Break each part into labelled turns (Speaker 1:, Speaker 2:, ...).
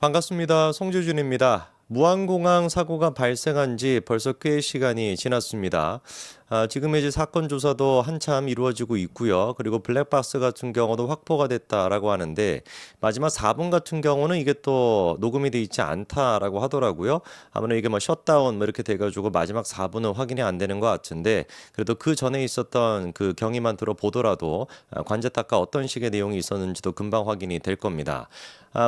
Speaker 1: 반갑습니다. 송재준입니다. 무안공항 사고가 발생한 지 벌써 꽤 시간이 지났습니다. 지금 이제 사건 조사도 한참 이루어지고 있고요. 그리고 블랙박스 같은 경우도 확보가 됐다라고 하는데 마지막 4분 같은 경우는 이게 또 녹음이 돼 있지 않다라고 하더라고요. 아무래도 이게 뭐 셧다운 뭐 이렇게 돼가지고 마지막 4분은 확인이 안 되는 것 같은데 그래도 그 전에 있었던 그 경위만 들어보더라도 관제탑과 어떤 식의 내용이 있었는지도 금방 확인이 될 겁니다.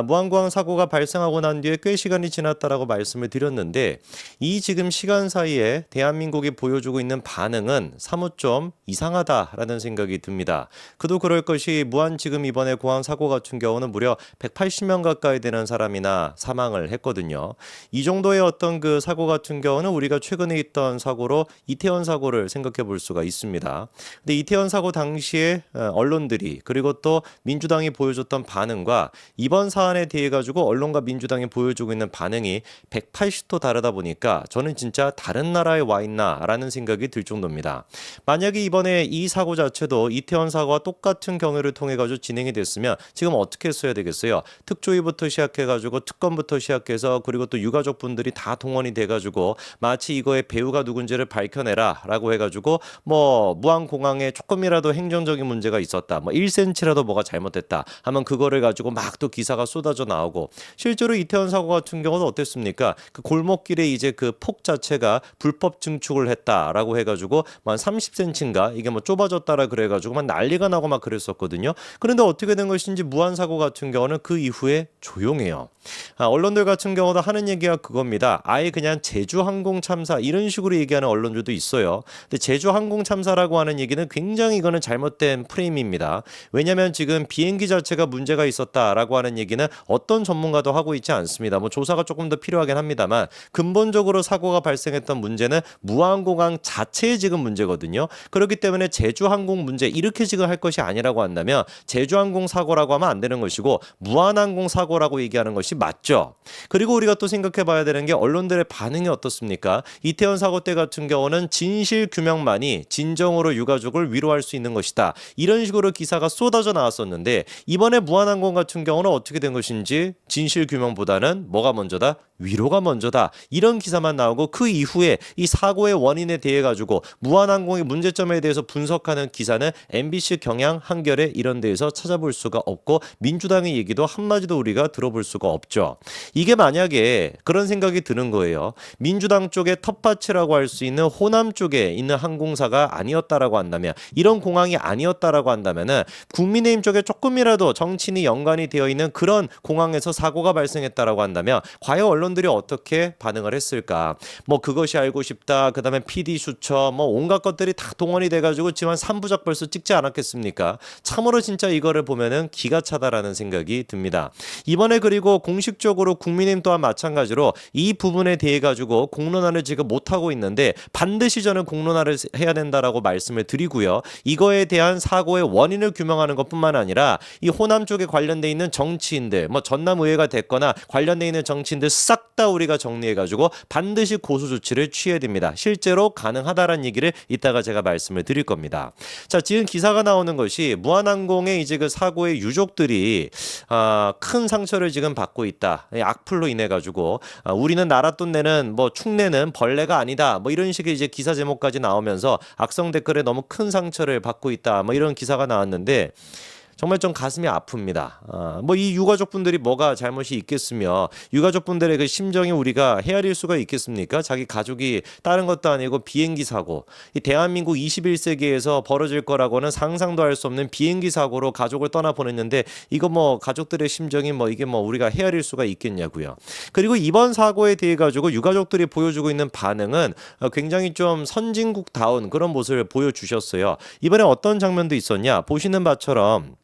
Speaker 1: 무안공항 사고가 발생하고 난 뒤에 꽤 시간이 지났다라고 말씀을 드렸는데 이 지금 시간 사이에 대한민국이 보여주고 있는 반응은 사뭇 좀 이상하다라는 생각이 듭니다. 그도 그럴 것이 무안 지금 이번에 공항 사고 같은 경우는 무려 180명 가까이 되는 사람이나 사망을 했거든요. 이 정도의 어떤 그 사고 같은 경우는 우리가 최근에 있던 사고로 이태원 사고를 생각해 볼 수가 있습니다. 근데 이태원 사고 당시에 언론들이 그리고 또 민주당이 보여줬던 반응과 이번 사안에 대해 가지고 언론과 민주당이 보여주고 있는 반응이 180도 다르다 보니까 저는 진짜 다른 나라에 와 있나라는 생각이 들 정도입니다. 만약에 이번에 이 사고 자체도 이태원 사고와 똑같은 경우를 통해 가지고 진행이 됐으면 지금 어떻게 했어야 되겠어요? 특조위부터 시작해 가지고 특검부터 시작해서 그리고 또 유가족 분들이 다 동원이 돼 가지고 마치 이거의 배우가 누군지를 밝혀내라라고 해 가지고 뭐 무안공항에 조금이라도 행정적인 문제가 있었다. 뭐 1cm라도 뭐가 잘못됐다 하면 그거를 가지고 막 또 기사가 쏟아져 나오고 실제로 이태원 사고 같은 경우는 어땠습니까? 그 골목길에 이제 그 폭 자체가 불법 증축을 했다라고 해가지고 한 30cm인가 이게 뭐 좁아졌다라 그래가지고 막 난리가 나고 막 그랬었거든요. 그런데 어떻게 된 것인지 무안 사고 같은 경우는 그 이후에 조용해요. 언론들 같은 경우도 하는 얘기가 그겁니다. 아예 그냥 제주항공 참사 이런 식으로 얘기하는 언론들도 있어요. 근데 제주항공 참사라고 하는 얘기는 굉장히 이거는 잘못된 프레임입니다. 왜냐하면 지금 비행기 자체가 문제가 있었다라고 하는 얘기는 어떤 전문가도 하고 있지 않습니다. 뭐 조사가 조금 더 필요하긴 합니다만 근본적으로 사고가 발생했던 문제는 무안공항 자체의 지금 문제거든요. 그렇기 때문에 제주항공 문제 이렇게 지금 할 것이 아니라고 한다면 제주항공 사고라고 하면 안 되는 것이고 무안항공 사고라고 얘기하는 것이 맞죠. 그리고 우리가 또 생각해 봐야 되는 게 언론들의 반응이 어떻습니까? 이태원 사고 때 같은 경우는 진실 규명만이 진정으로 유가족을 위로할 수 있는 것이다. 이런 식으로 기사가 쏟아져 나왔었는데 이번에 무안항공 같은 경우는 어떻게 된 것인지 진실 규명보다는 뭐가 먼저다? 위로가 먼저다. 이런 기사만 나오고 그 이후에 이 사고의 원인에 대해 가지고 무안항공의 문제점에 대해서 분석하는 기사는 MBC 경향 한겨레 이런 데에서 찾아볼 수가 없고 민주당의 얘기도 한마디도 우리가 들어볼 수가 없죠. 이게 만약에 그런 생각이 드는 거예요. 민주당 쪽의 텃밭이라고 할 수 있는 호남 쪽에 있는 항공사가 아니었다라고 한다면 이런 공항이 아니었다라고 한다면은 국민의힘 쪽에 조금이라도 정치인이 연관이 되어 있는 그런 공항에서 사고가 발생했다라고 한다면 과연 언론들이 어떻게 반응을 했을까? 뭐 그것이 알고 싶다. 그다음에 PD 수첩 뭐 온갖 것들이 다 동원이 돼가지고 지금 한 3부작 벌써 찍지 않았겠습니까? 참으로 진짜 이거를 보면은 기가 차다라는 생각이 듭니다. 이번에 그리고 공식적으로 국민의힘 또한 마찬가지로 이 부분에 대해 가지고 공론화를 지금 못하고 있는데 반드시 저는 공론화를 해야 된다라고 말씀을 드리고요. 이거에 대한 사고의 원인을 규명하는 것뿐만 아니라 이 호남 쪽에 관련돼 있는 정치인들 뭐 전남의회가 됐거나 관련돼 있는 정치인들 싹 다 우리가 정리해가지고 반드시 고소 조치를 취해야 됩니다. 실제로 가능하다라는 얘기를 이따가 제가 말씀을 드릴 겁니다. 자, 지금 기사가 나오는 것이 무안항공의 이제 그 사고의 유족들이 큰 상처를 지금 받고 있다. 악플로 인해 가지고 우리는 나랏돈 내는 뭐 축내는 벌레가 아니다. 뭐 이런 식의 이제 기사 제목까지 나오면서 악성 댓글에 너무 큰 상처를 받고 있다. 뭐 이런 기사가 나왔는데 정말 좀 가슴이 아픕니다. 뭐 이 유가족분들이 뭐가 잘못이 있겠으며 유가족분들의 그 심정이 우리가 헤아릴 수가 있겠습니까? 자기 가족이 다른 것도 아니고 비행기 사고 이 대한민국 21세기에서 벌어질 거라고는 상상도 할 수 없는 비행기 사고로 가족을 떠나보냈는데 이거 뭐 가족들의 심정이 뭐 이게 뭐 우리가 헤아릴 수가 있겠냐고요. 그리고 이번 사고에 대해 가지고 유가족들이 보여주고 있는 반응은 굉장히 좀 선진국다운 그런 모습을 보여주셨어요. 이번에 어떤 장면도 있었냐? 보시는 바처럼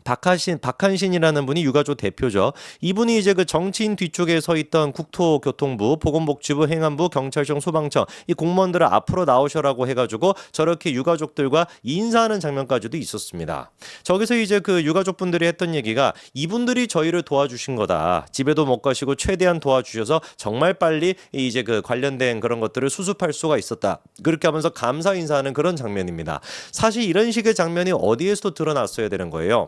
Speaker 1: 박한신이라는 분이 유가족 대표죠. 이분이 이제 그 정치인 뒤쪽에 서 있던 국토교통부, 보건복지부, 행안부, 경찰청, 소방청 이 공무원들을 앞으로 나오셔라고 해가지고 저렇게 유가족들과 인사하는 장면까지도 있었습니다. 저기서 이제 그 유가족분들이 했던 얘기가 이분들이 저희를 도와주신 거다. 집에도 못 가시고 최대한 도와주셔서 정말 빨리 이제 그 관련된 그런 것들을 수습할 수가 있었다. 그렇게 하면서 감사 인사하는 그런 장면입니다. 사실 이런 식의 장면이 어디에서도 드러났어야 되는 거예요.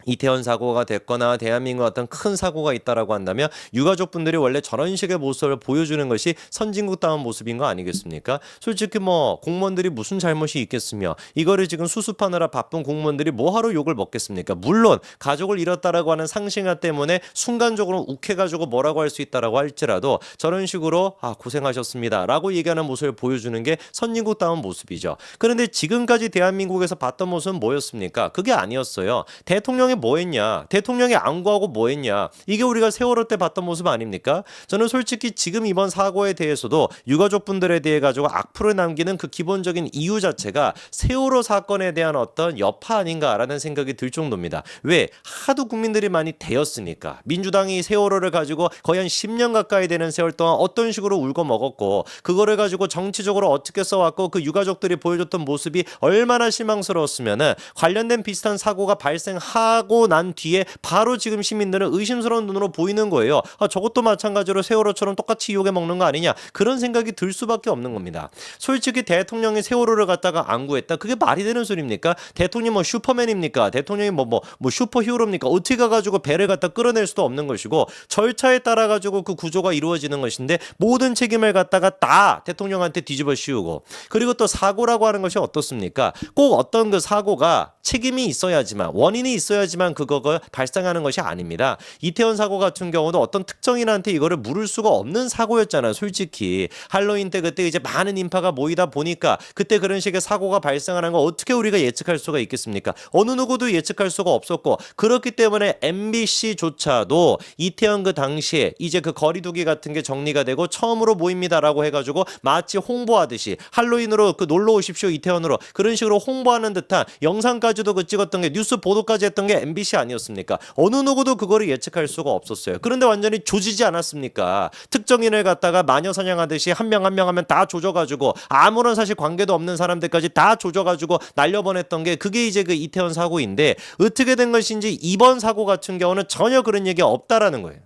Speaker 1: 이태원 사고가 됐거나 대한민국 어떤 큰 사고가 있다라고 한다면 유가족분들이 원래 저런 식의 모습을 보여주는 것이 선진국다운 모습인 거 아니겠습니까? 솔직히 뭐 공무원들이 무슨 잘못이 있겠으며 이거를 지금 수습하느라 바쁜 공무원들이 뭐하러 욕을 먹겠습니까? 물론 가족을 잃었다라고 하는 상실감 때문에 순간적으로 욱해가지고 뭐라고 할 수 있다라고 할지라도 저런 식으로 고생하셨습니다 라고 얘기하는 모습을 보여주는 게 선진국다운 모습이죠. 그런데 지금까지 대한민국에서 봤던 모습은 뭐였습니까? 그게 아니었어요. 대통령이 뭐 했냐? 대통령이 안구하고 뭐 했냐? 이게 우리가 세월호 때 봤던 모습 아닙니까? 저는 솔직히 지금 이번 사고에 대해서도 유가족분들에 대해 가지고 악플을 남기는 그 기본적인 이유 자체가 세월호 사건에 대한 어떤 여파 아닌가라는 생각이 들 정도입니다. 왜? 하도 국민들이 많이 대었으니까. 민주당이 세월호를 가지고 거의 한 10년 가까이 되는 세월 동안 어떤 식으로 울고 먹었고 그거를 가지고 정치적으로 어떻게 써왔고 그 유가족들이 보여줬던 모습이 얼마나 실망스러웠으면은 관련된 비슷한 사고가 발생하고 난 뒤에 바로 지금 시민들은 의심스러운 눈으로 보이는 거예요. 저것도 마찬가지로 세월호처럼 똑같이 욕에 먹는 거 아니냐 그런 생각이 들 수밖에 없는 겁니다. 솔직히 대통령이 세월호를 갖다가 안구했다 그게 말이 되는 소리입니까? 대통령이 뭐 슈퍼맨입니까? 대통령이 뭐 슈퍼히어로입니까? 어떻게 가가지고 배를 갖다 끌어낼 수도 없는 것이고 절차에 따라 가지고 그 구조가 이루어지는 것인데 모든 책임을 갖다가 다 대통령한테 뒤집어 씌우고 그리고 또 사고라고 하는 것이 어떻습니까? 꼭 어떤 그 사고가 책임이 있어야지만 원인이 있어야지만 그거가 발생하는 것이 아닙니다. 이태원 사고 같은 경우도 어떤 특정인한테 이거를 물을 수가 없는 사고였잖아요. 솔직히 할로윈 때 그때 이제 많은 인파가 모이다 보니까 그때 그런 식의 사고가 발생하는 거 어떻게 우리가 예측할 수가 있겠습니까? 어느 누구도 예측할 수가 없었고 그렇기 때문에 MBC조차도 이태원 그 당시에 이제 그 거리두기 같은 게 정리가 되고 처음으로 모입니다라고 해가지고 마치 홍보하듯이 할로윈으로 그 놀러 오십시오 이태원으로 그런 식으로 홍보하는 듯한 영상까지도 그 찍었던 게 뉴스 보도까지 했던 게 MBC 아니었습니까? 어느 누구도 그거를 예측할 수가 없었어요. 그런데 완전히 조지지 않았습니까? 특정인을 갖다가 마녀 사냥하듯이 한 명 한 명 하면 다 조져가지고 아무런 사실 관계도 없는 사람들까지 다 조져가지고 날려보냈던 게 그게 이제 그 이태원 사고인데 어떻게 된 것인지 이번 사고 같은 경우는 전혀 그런 얘기가 없다라는 거예요.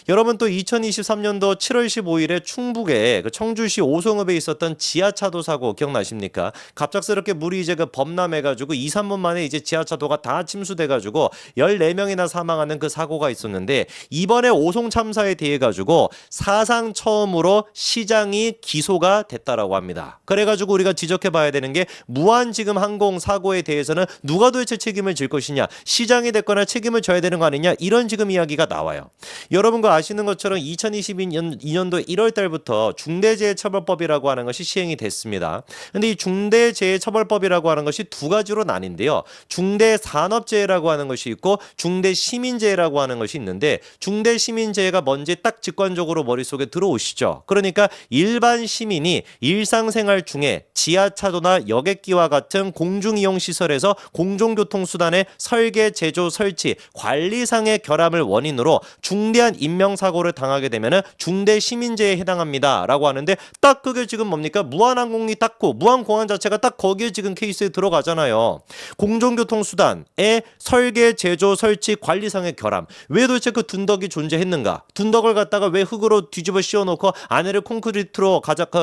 Speaker 1: 여러분 또 2023년도 7월 15일에 충북에 그 청주시 오송읍에 있었던 지하차도 사고 기억나십니까? 갑작스럽게 물이 이제 그 범람해가지고 2, 3분 만에 이제 지하차도가 다 침수돼가지고 14명이나 사망하는 그 사고가 있었는데 이번에 오송 참사에 대해 가지고 사상 처음으로 시장이 기소가 됐다라고 합니다. 그래가지고 우리가 지적해봐야 되는 게 무한 지금 항공 사고에 대해서는 누가 도대체 책임을 질 것이냐 시장이 됐거나 책임을 져야 되는 거 아니냐 이런 지금 이야기가 나와요. 여러분과 아시는 것처럼 2022년도 1월 달부터 중대재해처벌법이라고 하는 것이 시행이 됐습니다. 근데 이 중대재해처벌법이라고 하는 것이 두 가지로 나뉜데요. 중대산업재해라고 하는 것이 있고 중대시민재해라고 하는 것이 있는데 중대시민재해가 뭔지 딱 직관적으로 머릿속에 들어오시죠. 그러니까 일반 시민이 일상생활 중에 지하차도나 여객기와 같은 공중이용시설에서 공중교통수단의 설계, 제조, 설치, 관리상의 결함을 원인으로 중대한 인명사고를 당하게 되면 중대 시민재해에 해당합니다 라고 하는데 딱 그게 지금 뭡니까? 무한항공이 닿고 무한공항 자체가 딱 거기에 지금 케이스에 들어가잖아요. 공중교통수단의 설계, 제조, 설치, 관리상의 결함 왜 도대체 그 둔덕이 존재했는가? 둔덕을 갖다가 왜 흙으로 뒤집어 씌워놓고 안에를 콘크리트로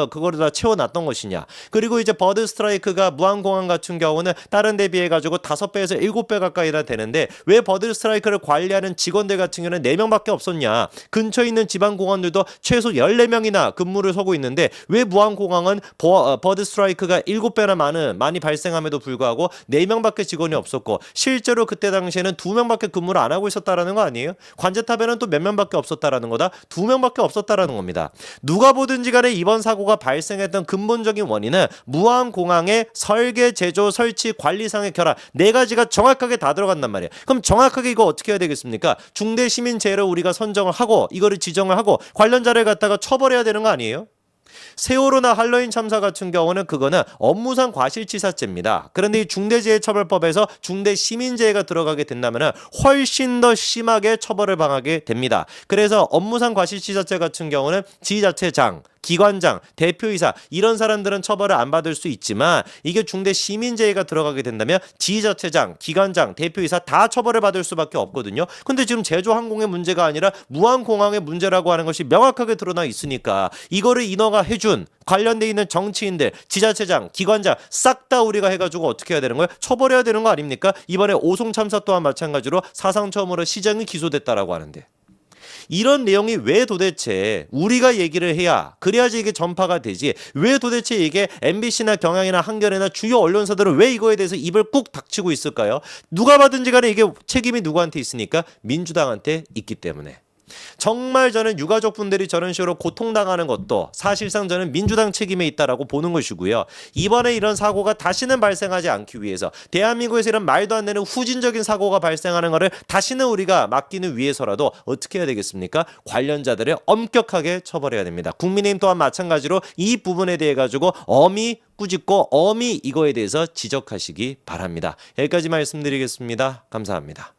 Speaker 1: 그거를 다 채워놨던 것이냐? 그리고 이제 버드 스트라이크가 무한공항 같은 경우는 다른 데 비해 가지고 5배에서 7배 가까이나 되는데 왜 버드 스트라이크를 관리하는 직원들 같은 경우는 4명밖에 없었냐? 근처에 있는 지방공항들도 최소 14명이나 근무를 서고 있는데 왜 무한공항은 버드 스트라이크가 7배나 많이 발생함에도 불구하고 4명밖에 직원이 없었고 실제로 그때 당시에는 2명밖에 근무를 안 하고 있었다라는 거 아니에요? 관제탑에는 또 몇 명밖에 없었다라는 거다? 2명밖에 없었다라는 겁니다. 누가 보든지 간에 이번 사고가 발생했던 근본적인 원인은 무한공항의 설계, 제조, 설치, 관리상의 결함 4가지가 정확하게 다 들어간단 말이에요. 그럼 정확하게 이거 어떻게 해야 되겠습니까? 중대시민재해로 우리가 선정을 하고 이거를 지정을 하고 관련자를 갖다가 처벌해야 되는 거 아니에요? 세월호나 할로윈 참사 같은 경우는 그거는 업무상 과실치사죄입니다. 그런데 이 중대재해처벌법에서 중대시민재해가 들어가게 된다면 훨씬 더 심하게 처벌을 당하게 됩니다. 그래서 업무상 과실치사죄 같은 경우는 지자체장 기관장, 대표이사 이런 사람들은 처벌을 안 받을 수 있지만 이게 중대 시민재해가 들어가게 된다면 지자체장, 기관장, 대표이사 다 처벌을 받을 수밖에 없거든요. 근데 지금 제주항공의 문제가 아니라 무안공항의 문제라고 하는 것이 명확하게 드러나 있으니까 이거를 인허가 해준 관련돼 있는 정치인들, 지자체장, 기관장 싹 다 우리가 해가지고 어떻게 해야 되는 거예요? 처벌해야 되는 거 아닙니까? 이번에 오송 참사 또한 마찬가지로 사상 처음으로 시장이 기소됐다라고 하는데 이런 내용이 왜 도대체 우리가 얘기를 해야 그래야지 이게 전파가 되지 왜 도대체 이게 MBC나 경향이나 한겨레나 주요 언론사들은 왜 이거에 대해서 입을 꾹 닥치고 있을까요? 누가 받은지 간에 이게 책임이 누구한테 있으니까 민주당한테 있기 때문에 정말 저는 유가족 분들이 저런 식으로 고통당하는 것도 사실상 저는 민주당 책임에 있다라고 보는 것이고요. 이번에 이런 사고가 다시는 발생하지 않기 위해서 대한민국에서 이런 말도 안 되는 후진적인 사고가 발생하는 것을 다시는 우리가 막기는 위해서라도 어떻게 해야 되겠습니까? 관련자들을 엄격하게 처벌해야 됩니다. 국민의힘 또한 마찬가지로 이 부분에 대해 가지고 엄히 꾸짖고 엄히 이거에 대해서 지적하시기 바랍니다. 여기까지 말씀드리겠습니다. 감사합니다.